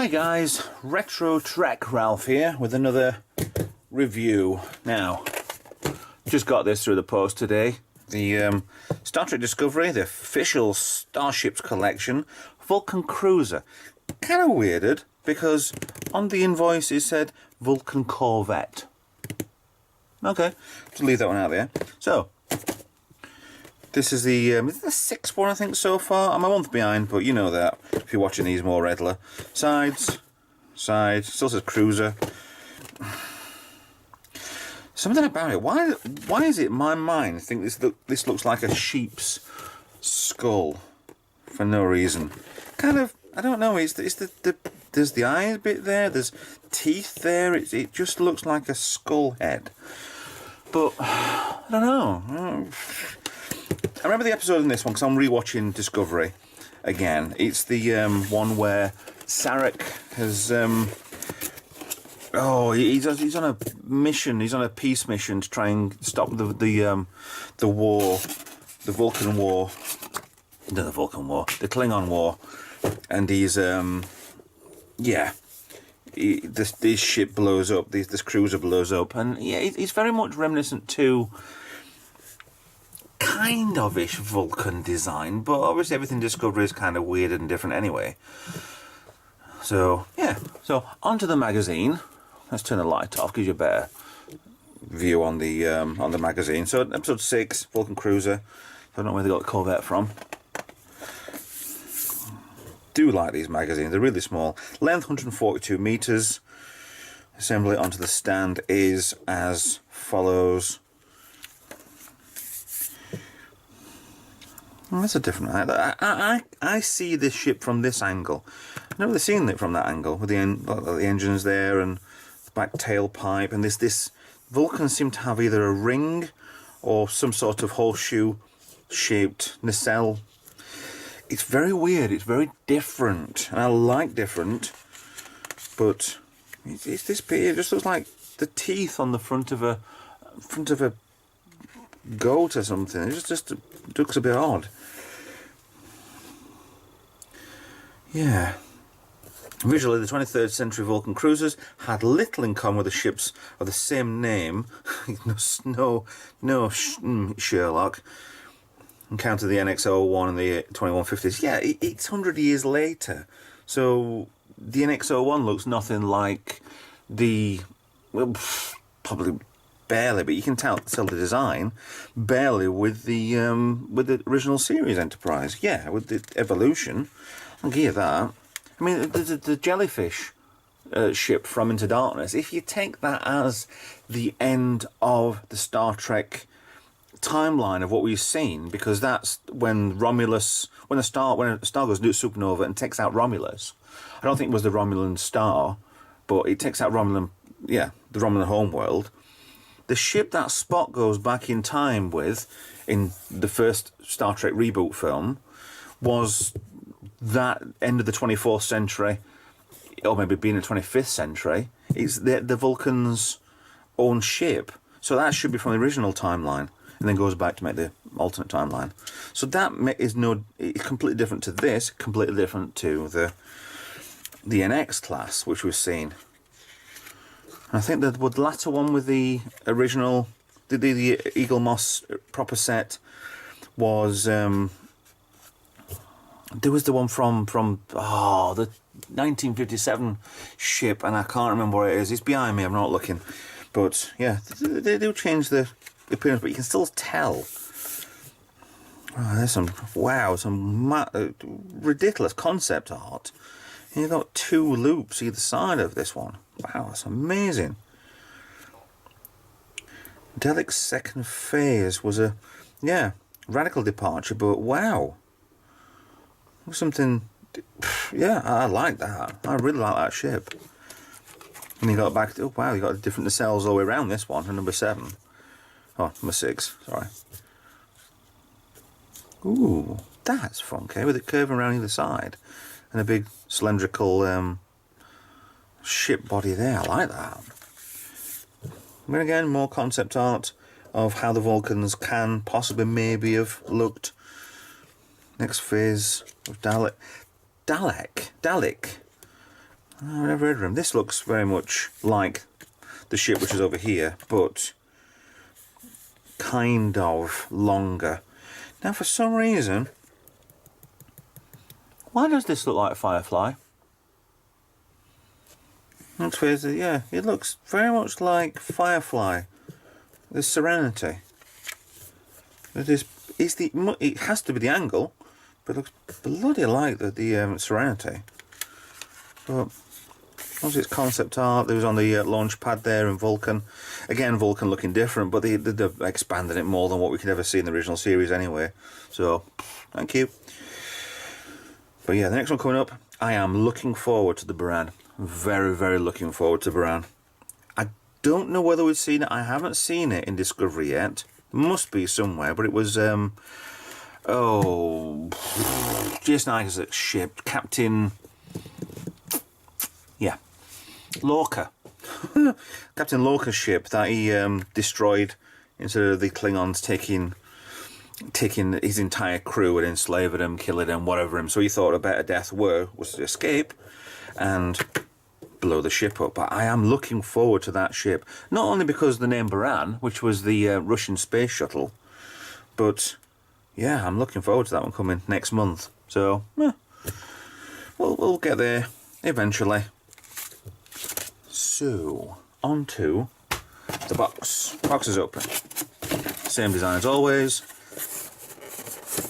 Hi guys, Retro Trek Ralph here with another review. Now, just got this through the post today. The Star Trek Discovery, the official Starships collection, Vulcan Cruiser. Kind of weirded because on the invoice it said Vulcan Corvette. Okay, just leave that one out there. So, this is the sixth one I think so far. I'm a month behind, but you know that if you're watching these more regular. Sides, still says Cruiser. Something about it. Why is it in my mind I think this looks like a sheep's skull for no reason? Kind of, I don't know. There's the eyes bit there. There's teeth there. It just looks like a skull head. But I don't know. I remember the episode in this one because I'm rewatching Discovery again. It's the one where Sarek has he's on a mission. He's on a peace mission to try and stop the war, the Vulcan War, no, the Vulcan War, the Klingon War, and he's this ship blows up. This cruiser blows up, and yeah, it's very much reminiscent to kind of-ish Vulcan design, but obviously everything Discovery is kind of weird and different anyway. So yeah, so onto the magazine. Let's turn the light off, gives you a better view on the magazine. So episode 6, Vulcan Cruiser. I don't know where they got the Corvette from. Do like these magazines, they're really small. Length 142 meters. Assembly onto the stand is as follows. That's a different angle. I see this ship from this angle. I've never really seen it from that angle, with the engines there and the back tailpipe. And this Vulcan seem to have either a ring or some sort of horseshoe-shaped nacelle. It's very weird. It's very different, and I like different. But it's this bit. It just looks like the teeth on the front of a goat or something. It just looks a bit odd. Yeah. Visually, the 23rd century Vulcan cruisers had little in common with the ships of the same name. no Sherlock. Encounter the NX-01 and the 2150s. Yeah, it's 100 years later. So the NX-01 looks nothing like the... Well, probably barely, but you can tell the design barely with the original series Enterprise. Yeah, with the evolution, I'll give you that. I mean, the jellyfish ship from Into Darkness. If you take that as the end of the Star Trek timeline of what we've seen, because that's when Romulus, when a star goes supernova and takes out Romulus. I don't think it was the Romulan star, but it takes out Romulan, yeah, the Romulan homeworld. The ship that Spock goes back in time with in the first Star Trek reboot film was that end of the 24th century, or maybe being the 25th century. It's the Vulcan's own ship. So that should be from the original timeline and then goes back to make the alternate timeline. So that is it's completely different to this, completely different to the NX class, which we've seen. I think the latter one with the original, the Eaglemoss proper set was, there was the one from the 1957 ship, and I can't remember where it is. It's behind me, I'm not looking. But yeah, they do change the appearance, but you can still tell. Oh, there's some ridiculous concept art. And you've got 2 loops either side of this one. Wow, that's amazing. Delic's second phase was a, radical departure, but wow. Something, yeah, I like that. I really like that ship. And you got back, oh wow, you got different nacelles all the way around this one, and number 7. Oh, number 6, sorry. Ooh, that's funky, with it curving around either side. And a big cylindrical ship body there, I like that. And again, more concept art of how the Vulcans can possibly maybe have looked. Next phase of Dalek. I've never heard of him. This looks very much like the ship which is over here, but kind of longer. Now, for some reason, why does this look like Firefly? Looks weird. Yeah, it looks very much like Firefly. The Serenity. It has to be the angle, but it looks bloody like the Serenity. But what was its concept art? There was on the launch pad there in Vulcan. Again, Vulcan looking different, but they've expanded it more than what we could ever see in the original series anyway. So, thank you. But yeah, the next one coming up, I am looking forward to the Baran. Very, very looking forward to Baran. I don't know whether we've seen it. I haven't seen it in Discovery yet. It must be somewhere, but it was, Jason Isaac's ship, Captain... Yeah. Lorca. Captain Lorca's ship that he destroyed instead of the Klingons taking his entire crew and enslaving them, killing them, whatever him. So he thought a better death was to escape and blow the ship up. But I am looking forward to that ship. Not only because of the name Baran, which was the Russian space shuttle, but yeah, I'm looking forward to that one coming next month. So, we'll get there eventually. So, on to the box. Box is open. Same design as always.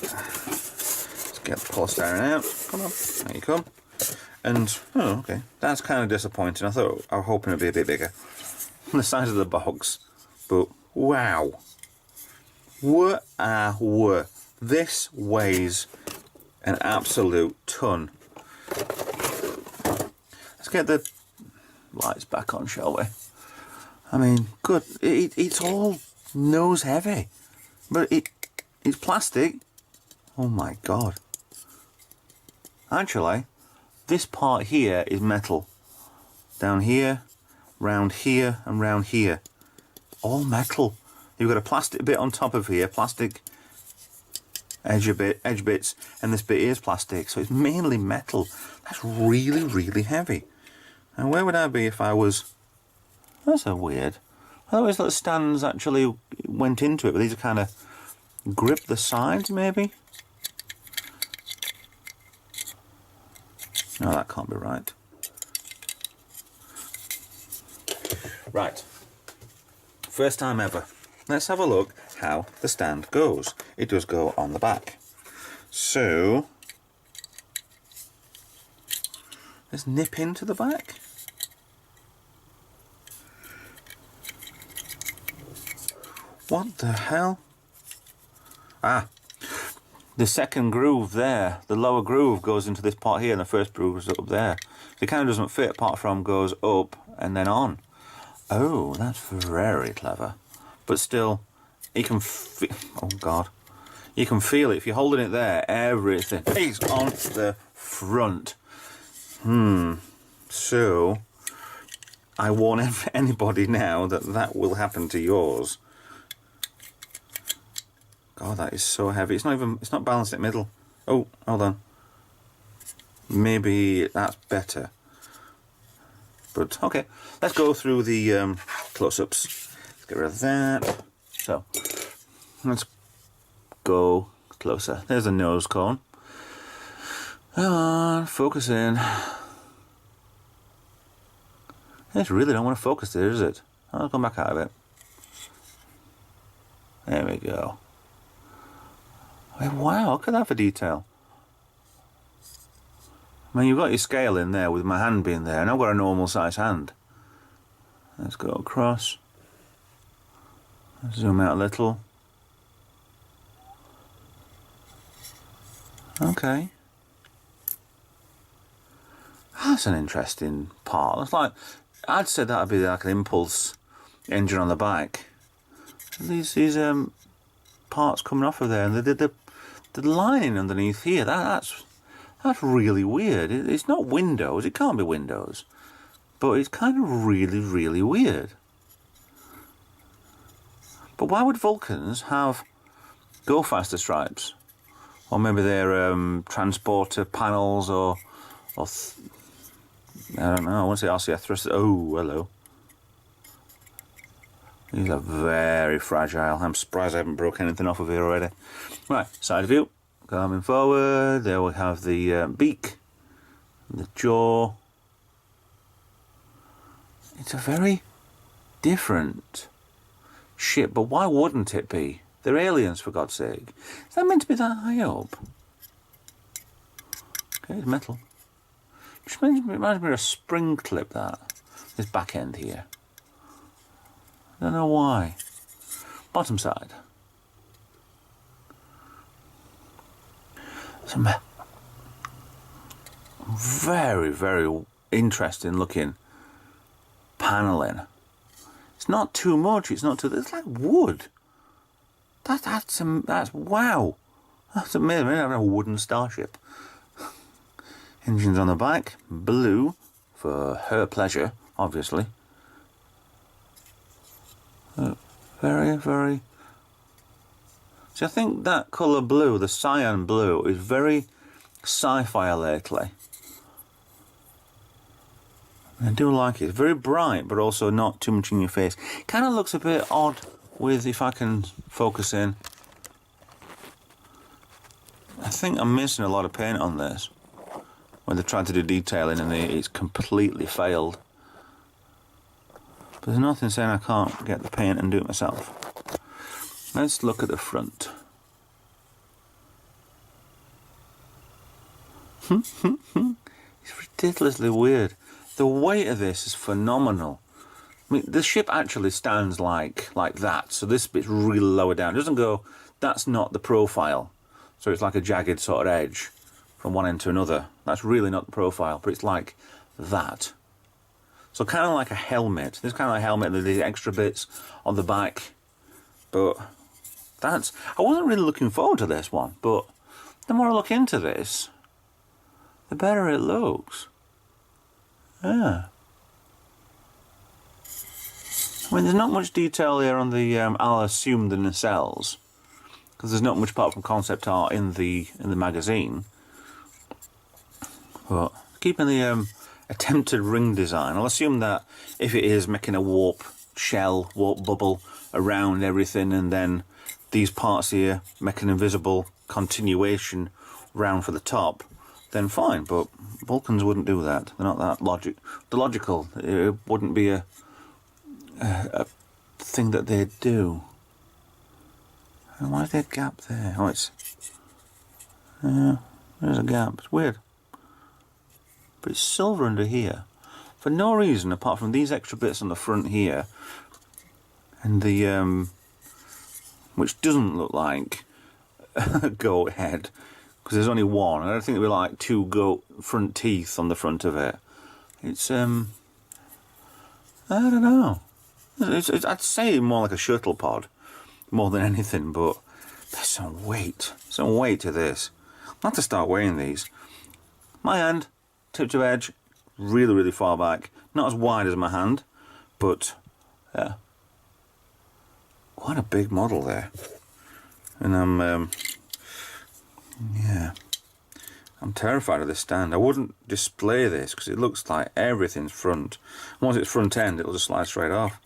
Let's get the polystyrene out. Come on, there you come. And, oh, okay, that's kind of disappointing. I was hoping it'd be a bit bigger. The size of the box. But, wow. Wow. This weighs an absolute ton. Let's get the lights back on, shall we? I mean, good. It's all nose heavy, but it's plastic. Oh my god! Actually, this part here is metal. Down here, round here, and round here, all metal. You've got a plastic bit on top of here, plastic edge bits, and this bit is plastic. So it's mainly metal. That's really, really heavy. And where would I be if I was... That's so weird. I thought those little stands actually went into it, but these are kind of grip the sides, maybe? No, that can't be right. Right. First time ever. Let's have a look how the stand goes. It does go on the back. So... let's nip into the back. What the hell? Ah, the second groove there, the lower groove goes into this part here and the first groove is up there. So it kind of doesn't fit apart from goes up and then on. Oh, that's very clever. But still, you can oh god. You can feel it. If you're holding it there, everything is on the front. So, I warn anybody now that will happen to yours. God, that is so heavy. It's not balanced in the middle. Oh, hold on. Maybe that's better. But, okay. Let's go through the close-ups. Let's get rid of that. So, let's go closer. There's a nose cone. Come on, focus in. It really don't want to focus there, is it? I'll come back out of it. There we go. Wow, look at that for detail. I mean, you've got your scale in there with my hand being there, and I've got a normal size hand. Let's go across. Zoom out a little. Okay. That's an interesting part. It's like, I'd say that'd be like an impulse engine on the back. These parts coming off of there, and the lining underneath here. That's really weird. It's not windows. It can't be windows, but it's kind of really, really weird. But why would Vulcans have go faster stripes, or maybe they're transporter panels, or I don't know, I want to say RCF thrusters. Oh, hello. These are very fragile. I'm surprised I haven't broke anything off of here already. Right, side view. Coming forward, there we have the beak, the jaw. It's a very different ship, but why wouldn't it be? They're aliens, for God's sake. Is that meant to be that high up? Okay, it's metal. Just reminds me of a spring clip, that. This back end here. I don't know why. Bottom side. Some very, very interesting looking paneling. It's not too much. It's not too. It's like wood. That's wow. That's amazing. I have a wooden starship. Engines on the back, blue for her pleasure, obviously. Very, very. See, I think that colour blue, the cyan blue, is very sci-fi lately. I do like it. It's very bright, but also not too much in your face. Kind of looks a bit odd with, if I can focus in. I think I'm missing a lot of paint on this. When they tried to do detailing and it's completely failed. But there's nothing saying I can't get the paint and do it myself. Let's look at the front. It's ridiculously weird. The weight of this is phenomenal. I mean, the ship actually stands like that, so this bit's really lower down. It doesn't go, that's not the profile. So it's like a jagged sort of edge from one end to another. That's really not the profile, but it's like that. So kind of like a helmet. This kind of like a helmet with these extra bits on the back. But that's, I wasn't really looking forward to this one, but the more I look into this, the better it looks. Yeah. I mean, there's not much detail here on the, I'll assume, the nacelles, because there's not much apart from concept art in the magazine. But keeping the attempted ring design, I'll assume that if it is making a warp shell, warp bubble around everything, and then these parts here make an invisible continuation round for the top, then fine. But Vulcans wouldn't do that. They're not that logical. It wouldn't be a thing that they'd do. And why is there a gap there? Oh, it's there's a gap. It's weird. But it's silver under here for no reason apart from these extra bits on the front here, and the which doesn't look like a goat head because there's only one. I don't think there'll be like two goat front teeth on the front of it. It's I don't know. It's I'd say more like a shuttle pod more than anything, but there's some weight to this. I'll have to start weighing these. My hand, tip to edge, really, really far back. Not as wide as my hand, but yeah, quite a big model there. And I'm terrified of this stand. I wouldn't display this because it looks like everything's front. Once it's front end, it'll just slide straight off.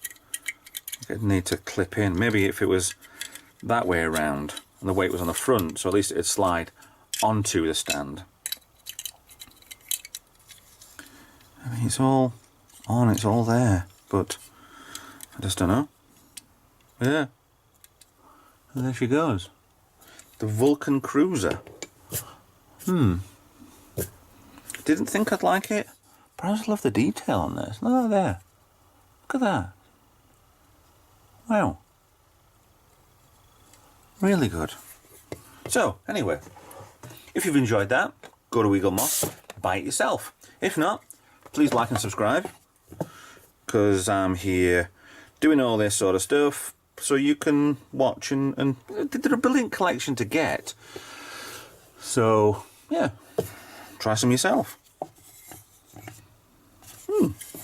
It'd need to clip in. Maybe if it was that way around and the weight was on the front, so at least it'd slide onto the stand. I mean, it's all on, it's all there, but I just don't know. Yeah. And there she goes. The Vulcan cruiser. Didn't think I'd like it, but I just love the detail on this. Look at that there. Look at that. Wow. Really good. So, anyway, if you've enjoyed that, go to Eaglemoss, buy it yourself. If not, please like and subscribe, because I'm here doing all this sort of stuff so you can watch, and they're a brilliant collection to get. So, yeah, try some yourself.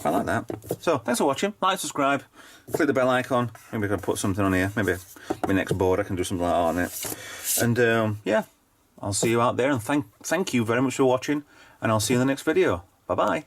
I like that. So, thanks for watching. Like, subscribe, click the bell icon. Maybe I can put something on here. Maybe my next board I can do something like that on it. And yeah, I'll see you out there. And thank you very much for watching. And I'll see you in the next video. Bye bye.